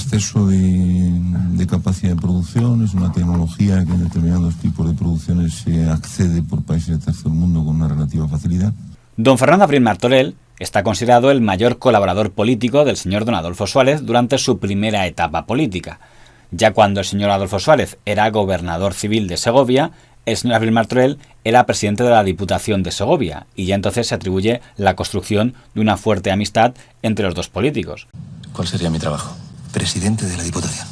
exceso de capacidad de producción, es una tecnología que en determinados tipos de producciones se accede por países del tercer mundo con una relativa facilidad. Don Fernando Abril Martorell está considerado el mayor colaborador político del señor don Adolfo Suárez durante su primera etapa política. Ya cuando el señor Adolfo Suárez era gobernador civil de Segovia, el señor Abril Martorell era presidente de la Diputación de Segovia, y ya entonces se atribuye la construcción de una fuerte amistad entre los dos políticos. ¿Cuál sería mi trabajo? Presidente de la Diputación.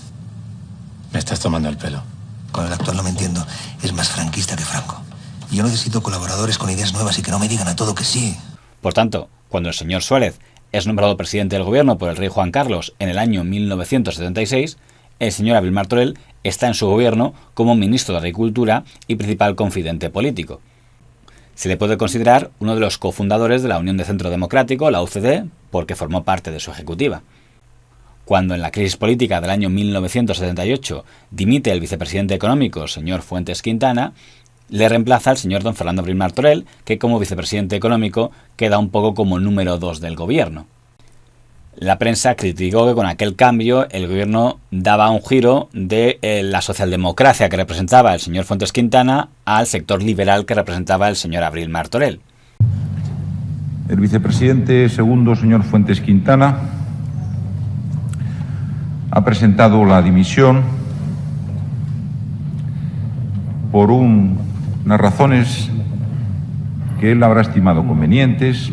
Me estás tomando el pelo. Con el actual no me entiendo. Es más franquista que Franco. Yo necesito colaboradores con ideas nuevas y que no me digan a todo que sí. Por tanto, cuando el señor Suárez es nombrado presidente del gobierno por el rey Juan Carlos en el año 1976, el señor Abril Martorell está en su gobierno como ministro de Agricultura y principal confidente político. Se le puede considerar uno de los cofundadores de la Unión de Centro Democrático, la UCD, porque formó parte de su ejecutiva. Cuando en la crisis política del año 1978 dimite el vicepresidente económico, señor Fuentes Quintana, le reemplaza el señor don Fernando Abril Martorell, que como vicepresidente económico queda un poco como número 2 del gobierno. La prensa criticó que con aquel cambio el gobierno daba un giro de la socialdemocracia que representaba el señor Fuentes Quintana al sector liberal que representaba el señor Abril Martorell. El vicepresidente segundo, señor Fuentes Quintana, ha presentado la dimisión por unas razones que él habrá estimado convenientes.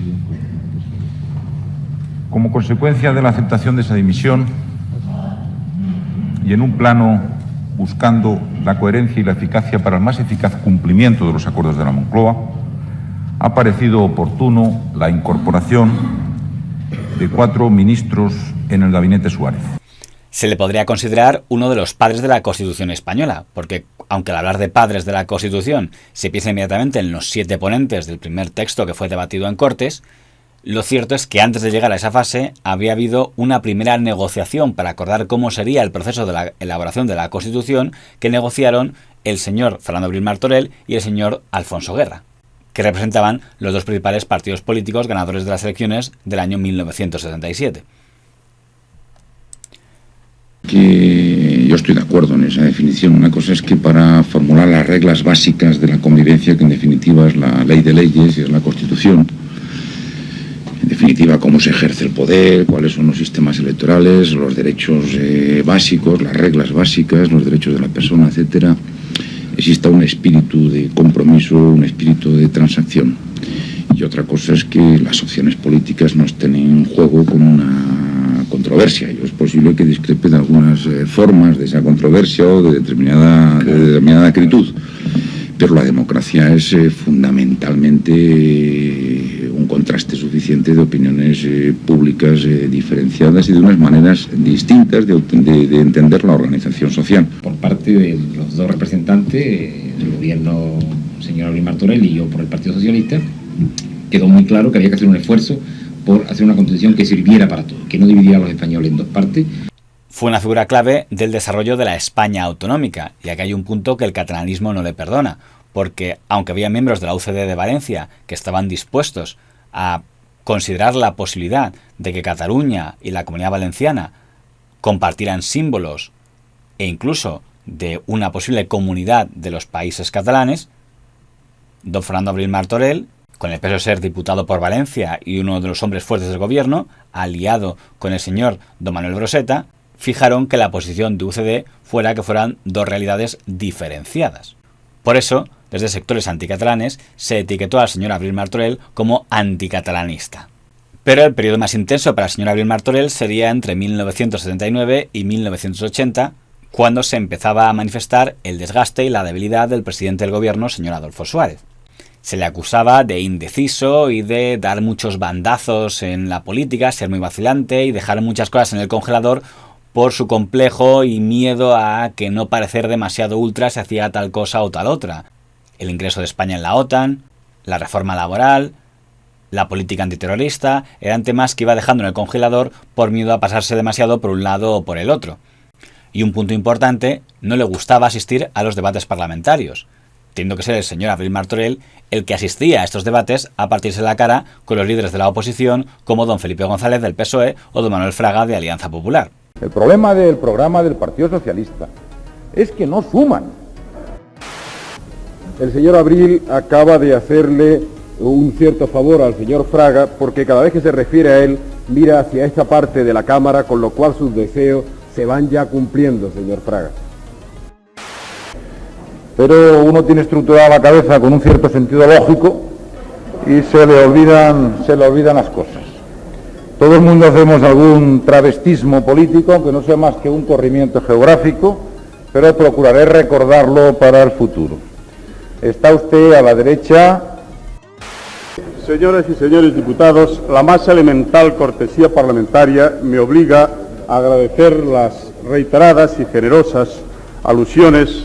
Como consecuencia de la aceptación de esa dimisión y en un plano buscando la coherencia y la eficacia para el más eficaz cumplimiento de los acuerdos de la Moncloa, ha parecido oportuno la incorporación de 4 ministros en el gabinete Suárez. Se le podría considerar uno de los padres de la Constitución española, porque aunque al hablar de padres de la Constitución se piensa inmediatamente en los 7 ponentes del primer texto que fue debatido en Cortes, lo cierto es que antes de llegar a esa fase había habido una primera negociación para acordar cómo sería el proceso de la elaboración de la Constitución que negociaron el señor Fernando Abril Martorell y el señor Alfonso Guerra, que representaban los dos principales partidos políticos ganadores de las elecciones del año 1977. Que yo estoy de acuerdo en esa definición. Una cosa es que para formular las reglas básicas de la convivencia, que en definitiva es la ley de leyes y es la Constitución, en definitiva cómo se ejerce el poder, cuáles son los sistemas electorales, los derechos básicos, las reglas básicas, los derechos de la persona, etcétera, exista un espíritu de compromiso, un espíritu de transacción. Y otra cosa es que las opciones políticas no estén en juego con una controversia. Y es posible que discrepe de algunas formas de esa controversia o de determinada acritud. Pero la democracia es fundamentalmente un contraste suficiente de opiniones públicas diferenciadas y de unas maneras distintas de entender la organización social. Por parte de los dos representantes del gobierno, señor Abril Martorell y yo por el Partido Socialista, quedó muy claro que había que hacer un esfuerzo por hacer una constitución que sirviera para todo, que no dividiera a los españoles en dos partes. Fue una figura clave del desarrollo de la España autonómica, y aquí hay un punto que el catalanismo no le perdona, porque aunque había miembros de la UCD de Valencia que estaban dispuestos a considerar la posibilidad de que Cataluña y la Comunidad Valenciana compartieran símbolos e incluso de una posible comunidad de los países catalanes, don Fernando Abril Martorell, con el peso de ser diputado por Valencia y uno de los hombres fuertes del gobierno, aliado con el señor don Manuel Broseta, fijaron que la posición de UCD fuera que fueran dos realidades diferenciadas. Por eso, desde sectores anticatalanes, se etiquetó al señor Abril Martorell como anticatalanista. Pero el periodo más intenso para el señor Abril Martorell sería entre 1979 y 1980, cuando se empezaba a manifestar el desgaste y la debilidad del presidente del gobierno, señor Adolfo Suárez. Se le acusaba de indeciso y de dar muchos bandazos en la política, ser muy vacilante y dejar muchas cosas en el congelador por su complejo y miedo a que no parecer demasiado ultra si hacía tal cosa o tal otra. El ingreso de España en la OTAN, la reforma laboral, la política antiterrorista, eran temas que iba dejando en el congelador por miedo a pasarse demasiado por un lado o por el otro. Y un punto importante, no le gustaba asistir a los debates parlamentarios, teniendo que ser el señor Abril Martorell el que asistía a estos debates a partirse la cara con los líderes de la oposición como don Felipe González del PSOE o don Manuel Fraga de Alianza Popular. El problema del programa del Partido Socialista es que no suman. El señor Abril acaba de hacerle un cierto favor al señor Fraga porque cada vez que se refiere a él mira hacia esta parte de la Cámara, con lo cual sus deseos se van ya cumpliendo, señor Fraga. Pero uno tiene estructurada la cabeza con un cierto sentido lógico y se le olvidan las cosas. Todo el mundo hacemos algún travestismo político, aunque no sea más que un corrimiento geográfico, pero procuraré recordarlo para el futuro. Está usted a la derecha. Señoras y señores diputados, la más elemental cortesía parlamentaria me obliga a agradecer las reiteradas y generosas alusiones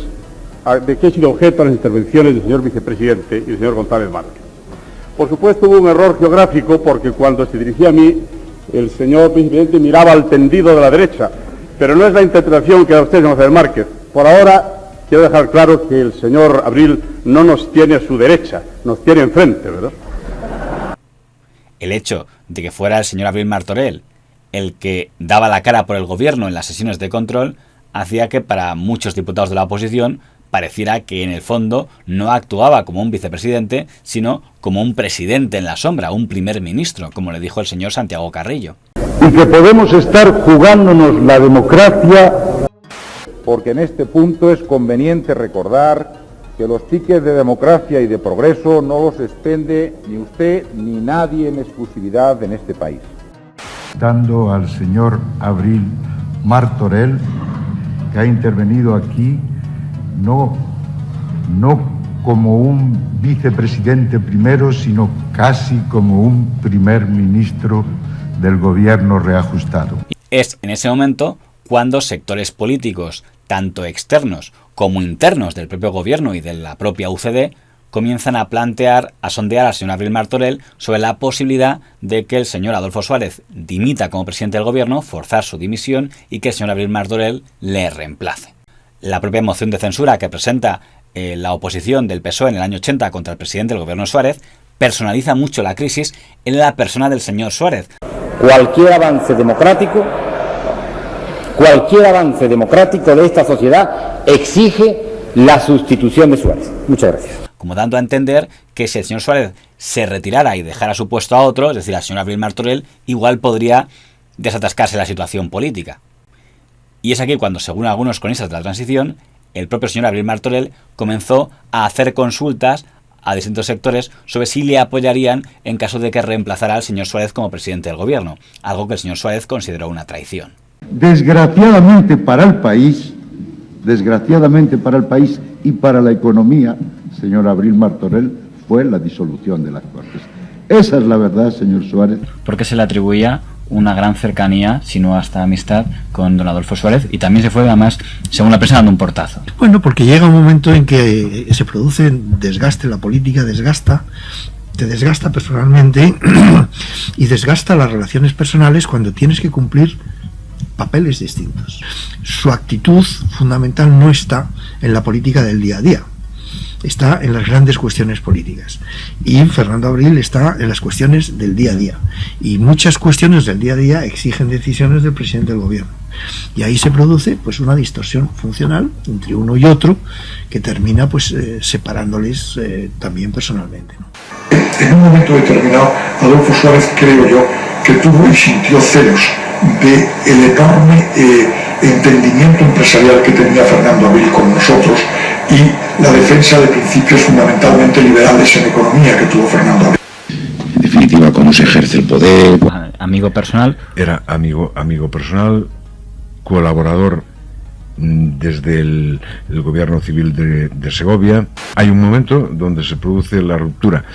de que he sido objeto de las intervenciones del señor vicepresidente y del señor González Márquez. Por supuesto hubo un error geográfico porque cuando se dirigía a mí el señor vicepresidente miraba al tendido de la derecha, pero no es la interpretación que da usted, señor González Márquez. Por ahora quiero dejar claro que el señor Abril no nos tiene a su derecha, nos tiene enfrente, ¿verdad? El hecho de que fuera el señor Abril Martorell el que daba la cara por el gobierno en las sesiones de control hacía que para muchos diputados de la oposición pareciera que en el fondo no actuaba como un vicepresidente, sino como un presidente en la sombra, un primer ministro, como le dijo el señor Santiago Carrillo. Y que podemos estar jugándonos la democracia, porque en este punto es conveniente recordar que los tickets de democracia y de progreso no los expende ni usted ni nadie en exclusividad en este país. Dando al señor Abril Martorell, que ha intervenido aquí, no como un vicepresidente primero, sino casi como un primer ministro del gobierno reajustado. Es en ese momento cuando sectores políticos, tanto externos como internos del propio gobierno y de la propia UCD, comienzan a sondear al señor Abril Martorell sobre la posibilidad de que el señor Adolfo Suárez dimita como presidente del gobierno, forzar su dimisión y que el señor Abril Martorell le reemplace. La propia moción de censura que presenta la oposición del PSOE en el año 80 contra el presidente del gobierno Suárez personaliza mucho la crisis en la persona del señor Suárez. Cualquier avance democrático de esta sociedad exige la sustitución de Suárez. Muchas gracias. Como dando a entender que si el señor Suárez se retirara y dejara su puesto a otro, es decir, al señor Abril Martorell, igual podría desatascarse la situación política. Y es aquí cuando, según algunos cronistas de la transición, el propio señor Abril Martorell comenzó a hacer consultas a distintos sectores sobre si le apoyarían en caso de que reemplazara al señor Suárez como presidente del gobierno, algo que el señor Suárez consideró una traición. Desgraciadamente para el país y para la economía, señor Abril Martorell, fue la disolución de las Cortes. Esa es la verdad, señor Suárez. Porque se le atribuía una gran cercanía, si no hasta amistad, con don Adolfo Suárez, y también se fue, además, según la prensa, dando un portazo. Bueno, porque llega un momento en que se produce desgaste, la política te desgasta personalmente y desgasta las relaciones personales cuando tienes que cumplir papeles distintos. Su actitud fundamental no está en la política del día a día, está en las grandes cuestiones políticas, y Fernando Abril está en las cuestiones del día a día, y muchas cuestiones del día a día exigen decisiones del presidente del gobierno, y ahí se produce pues una distorsión funcional entre uno y otro que termina pues separándoles también personalmente, ¿no? En un momento determinado, Adolfo Suárez, creo yo, que tuvo y sintió celos del enorme entendimiento empresarial que tenía Fernando Abril con nosotros y la defensa de principios fundamentalmente liberales en economía que tuvo Fernando Abril. En definitiva, cómo se ejerce el poder. Amigo personal. Era amigo personal, colaborador desde el gobierno civil de Segovia. Hay un momento donde se produce la ruptura.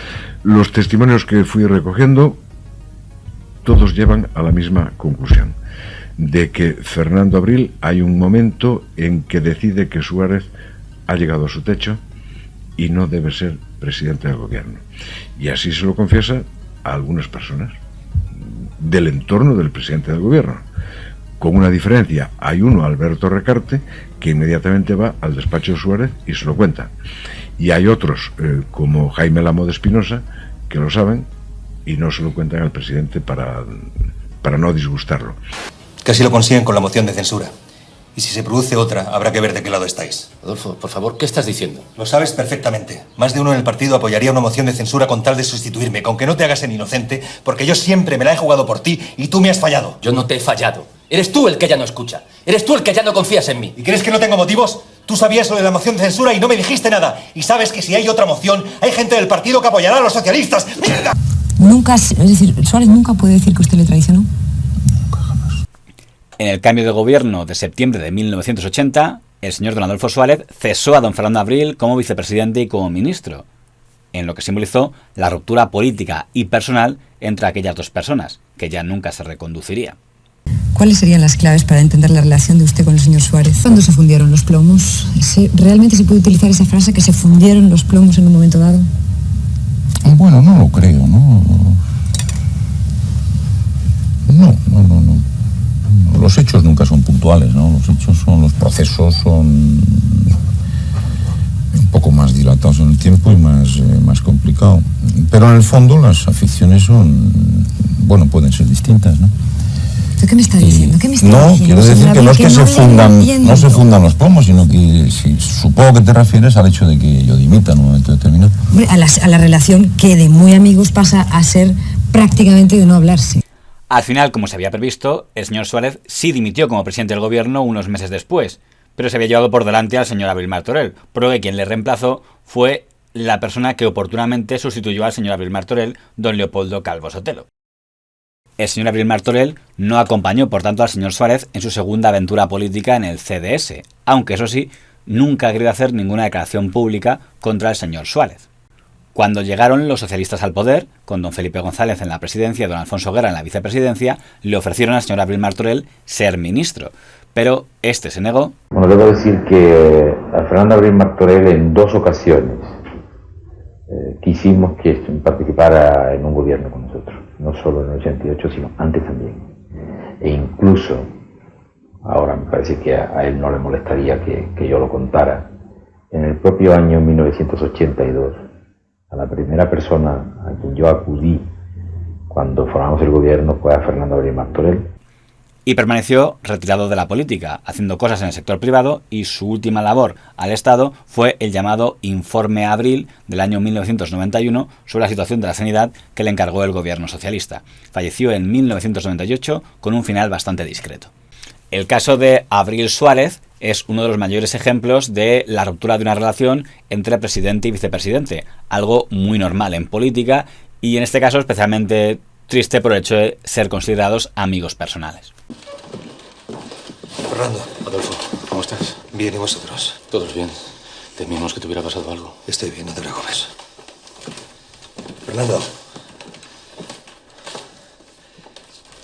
Los testimonios que fui recogiendo todos llevan a la misma conclusión, de que Fernando Abril hay un momento en que decide que Suárez ha llegado a su techo y no debe ser presidente del gobierno. Y así se lo confiesa a algunas personas del entorno del presidente del gobierno. Con una diferencia, hay uno, Alberto Recarte, que inmediatamente va al despacho de Suárez y se lo cuenta. Y hay otros, como Jaime Lamo de Espinosa, que lo saben y no se lo cuentan al presidente para no disgustarlo. Casi lo consiguen con la moción de censura. Y si se produce otra, habrá que ver de qué lado estáis. Adolfo, por favor, ¿qué estás diciendo? Lo sabes perfectamente. Más de uno en el partido apoyaría una moción de censura con tal de sustituirme, con que no te hagas el inocente, porque yo siempre me la he jugado por ti y tú me has fallado. Yo no te he fallado. Eres tú el que ya no escucha. Eres tú el que ya no confías en mí. ¿Y crees que no tengo motivos? Tú sabías lo de la moción de censura y no me dijiste nada. Y sabes que si hay otra moción, hay gente del partido que apoyará a los socialistas. ¡Mierda! Nunca, es decir, Suárez nunca puede decir que usted le traicionó. En el cambio de gobierno de septiembre de 1980, el señor don Adolfo Suárez cesó a don Fernando Abril como vicepresidente y como ministro, en lo que simbolizó la ruptura política y personal entre aquellas dos personas, que ya nunca se reconduciría. ¿Cuáles serían las claves para entender la relación de usted con el señor Suárez? ¿Cuándo se fundieron los plomos? ¿Realmente se puede utilizar esa frase, que se fundieron los plomos en un momento dado? Bueno, no lo creo, ¿no? No. Los hechos nunca son puntuales, ¿no? Los hechos los procesos son un poco más dilatados en el tiempo y más complicado. Pero en el fondo las aficiones pueden ser distintas, ¿no? ¿Qué me está diciendo? No, quiero decir que no es que se fundan los plomos, sino que supongo que te refieres al hecho de que yo dimita en un momento determinado. A la relación que de muy amigos pasa a ser prácticamente de no hablarse. Al final, como se había previsto, el señor Suárez sí dimitió como presidente del gobierno unos meses después, pero se había llevado por delante al señor Abril Martorell, por lo que quien le reemplazó fue la persona que oportunamente sustituyó al señor Abril Martorell, don Leopoldo Calvo Sotelo. El señor Abril Martorell no acompañó, por tanto, al señor Suárez en su segunda aventura política en el CDS, aunque eso sí, nunca ha querido hacer ninguna declaración pública contra el señor Suárez. Cuando llegaron los socialistas al poder, con don Felipe González en la presidencia y don Alfonso Guerra en la vicepresidencia, le ofrecieron al señor Abril Martorell ser ministro, pero este se negó. Bueno, debo decir que a Fernando Abril Martorell en dos ocasiones quisimos que participara en un gobierno con nosotros, no solo en el 88, sino antes también. E incluso, ahora me parece que a él no le molestaría que yo lo contara, en el propio año 1982, a la primera persona a quien yo acudí cuando formamos el gobierno fue a Fernando Abril Martorell. Y permaneció retirado de la política, haciendo cosas en el sector privado, y su última labor al Estado fue el llamado Informe Abril del año 1991 sobre la situación de la sanidad que le encargó el gobierno socialista. Falleció en 1998 con un final bastante discreto. El caso de Abril Suárez es uno de los mayores ejemplos de la ruptura de una relación entre presidente y vicepresidente, algo muy normal en política y en este caso especialmente triste por el hecho de ser considerados amigos personales. Fernando. Adolfo, ¿cómo estás? Bien, ¿y vosotros? Todos bien. Temíamos que te hubiera pasado algo. Estoy bien, no te preocupes. Fernando.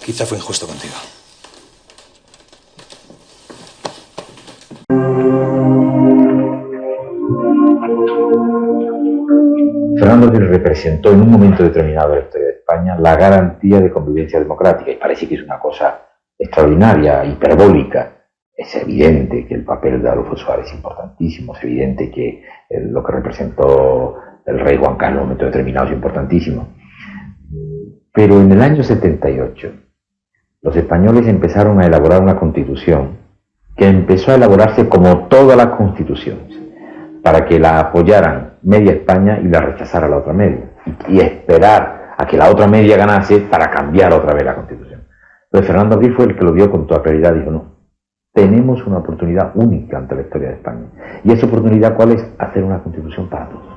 Quizá fue injusto contigo. Fernando Abril representó en un momento determinado de la historia de España la garantía de convivencia democrática y parece que es una cosa extraordinaria, hiperbólica. Es evidente que el papel de Adolfo Suárez es importantísimo, es evidente que lo que representó el rey Juan Carlos en un momento determinado es importantísimo. Pero en el año 78 los españoles empezaron a elaborar una constitución que empezó a elaborarse como todas las constituciones, para que la apoyaran media España y la rechazara la otra media, y esperar a que la otra media ganase para cambiar otra vez la Constitución. Pero Fernando Abril fue el que lo vio con toda claridad y dijo, no, tenemos una oportunidad única ante la historia de España. ¿Y esa oportunidad cuál es? Hacer una Constitución para todos.